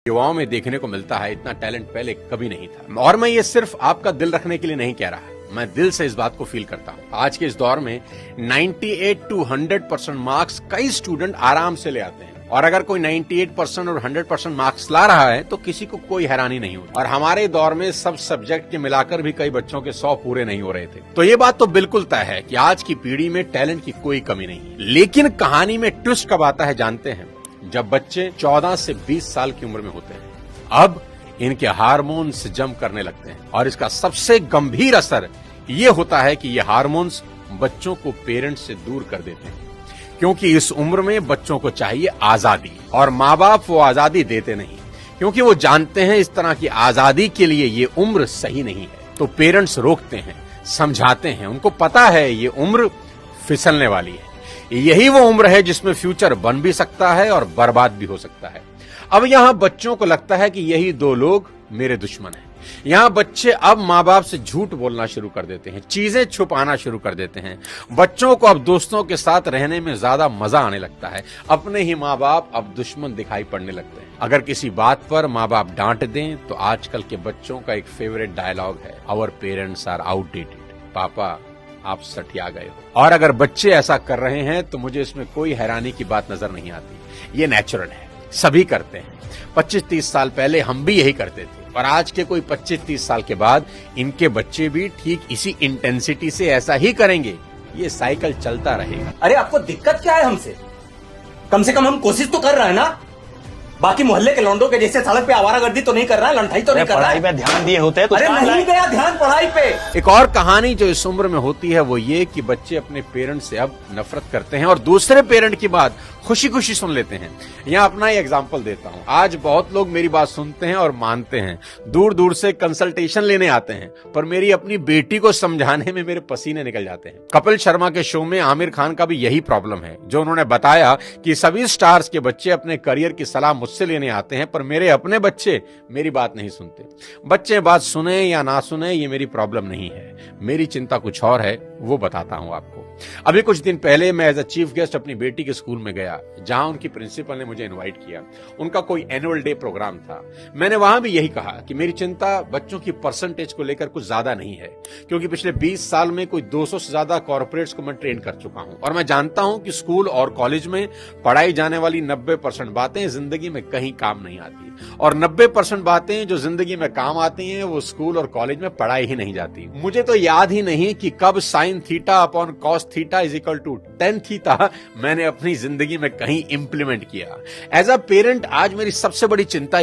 युवाओं में देखने को मिलता है, इतना टैलेंट पहले कभी नहीं था। और मैं ये सिर्फ आपका दिल रखने के लिए नहीं कह रहा, मैं दिल से इस बात को फील करता हूँ। आज के इस दौर में 98 to 100% मार्क्स कई स्टूडेंट आराम से ले आते हैं, और अगर कोई 98% और 100% मार्क्स ला रहा है तो किसी को कोई हैरानी नहीं होती। और हमारे दौर में सब सब्जेक्ट के मिलाकर भी कई बच्चों के 100 पूरे नहीं हो रहे थे। तो ये बात तो बिल्कुल तय है कि आज की पीढ़ी में टैलेंट की कोई कमी नहीं है। लेकिन कहानी में ट्विस्ट कब आता है जानते हैं? जब बच्चे 14 से 20 साल की उम्र में होते हैं। अब इनके हार्मोन्स जम करने लगते हैं, और इसका सबसे गंभीर असर ये होता है कि ये हार्मोन्स बच्चों को पेरेंट्स से दूर कर देते हैं, क्योंकि इस उम्र में बच्चों को चाहिए आजादी, और माँ बाप वो आजादी देते नहीं, क्योंकि वो जानते हैं इस तरह की आजादी के लिए ये उम्र सही नहीं है। तो पेरेंट्स रोकते हैं, समझाते हैं, उनको पता है ये उम्र फिसलने वाली है, यही वो उम्र है जिसमें फ्यूचर बन भी सकता है और बर्बाद भी हो सकता है। अब यहां बच्चों को लगता है कि यही दो लोग मेरे दुश्मन हैं। यहां बच्चे अब माँ बाप से झूठ बोलना शुरू कर देते हैं, चीजें छुपाना शुरू कर देते हैं। बच्चों को अब दोस्तों के साथ रहने में ज्यादा मजा आने लगता है, अपने ही माँ बाप अब दुश्मन दिखाई पड़ने लगते हैं। अगर किसी बात पर माँ बाप डांट दें तो आजकल के बच्चों का एक फेवरेट डायलॉग है, आवर पेरेंट्स आर आउटडेटेड। पापा आप सठिया गए हो। और अगर बच्चे ऐसा कर रहे हैं तो मुझे इसमें कोई हैरानी की बात नजर नहीं आती, ये नेचुरल है, सभी करते हैं। 25-30 साल पहले हम भी यही करते थे, और आज के कोई 25-30 साल के बाद इनके बच्चे भी ठीक इसी इंटेंसिटी से ऐसा ही करेंगे। ये साइकिल चलता रहेगा। अरे आपको दिक्कत क्या है हमसे? कम से कम हम कोशिश तो कर रहे हैं ना। बाकी मोहल्ले के लौंडों के जैसे सड़क पे आवारागर्दी तो नहीं कर रहा है, लंठाई तो नहीं कर रहा है। पढ़ाई पे ध्यान दिए होते हैं। अरे नहीं गया ध्यान पढ़ाई पे। एक और कहानी जो इस उम्र में होती है वो ये कि बच्चे अपने पेरेंट से अब नफरत करते हैं और दूसरे पेरेंट की बात खुशी खुशी सुन लेते हैं। यहाँ अपना ही एग्जाम्पल देता हूँ। आज बहुत लोग मेरी बात सुनते हैं और मानते हैं, दूर दूर से कंसल्टेशन लेने आते हैं, पर मेरी अपनी बेटी को समझाने में मेरे पसीने निकल जाते हैं। कपिल शर्मा के शो में आमिर खान का भी यही प्रॉब्लम है, जो उन्होंने बताया कि सभी स्टार्स के बच्चे अपने करियर की सलाह मुझसे लेने आते हैं, पर मेरे अपने बच्चे मेरी बात नहीं सुनते। बच्चे बात सुने या ना सुने ये मेरी प्रॉब्लम नहीं है, मेरी चिंता कुछ और है, वो बताता हूं आपको। अभी कुछ दिन पहले मैं एज अ चीफ गेस्ट अपनी बेटी के स्कूल में गया, जहां उनकी प्रिंसिपल ने मुझे इनवाइट किया। उनका कोई एनुअल डे प्रोग्राम था। मैंने वहां भी यही कहा कि मेरी चिंता बच्चों की परसेंटेज को लेकर कुछ ज्यादा नहीं है, क्योंकि पिछले 20 साल में कोई 200 से ज्यादा कॉर्पोरेट्स को मैं ट्रेन कर चुका हूं, और मैं जानता हूं कि स्कूल और कॉलेज में पढ़ाई जाने वाली 90% बातें जिंदगी में कहीं काम नहीं आती, और 90% बातें जो जिंदगी में काम आती हैं वो स्कूल और कॉलेज में पढ़ाई ही नहीं जाती। मुझे तो याद ही नहीं कि कब sine theta upon cos theta is equal to tan theta मैंने अपनी जिंदगी में कहीं इंप्लीमेंट किया। एज अ पेरेंट आज मेरी सबसे बड़ी चिंता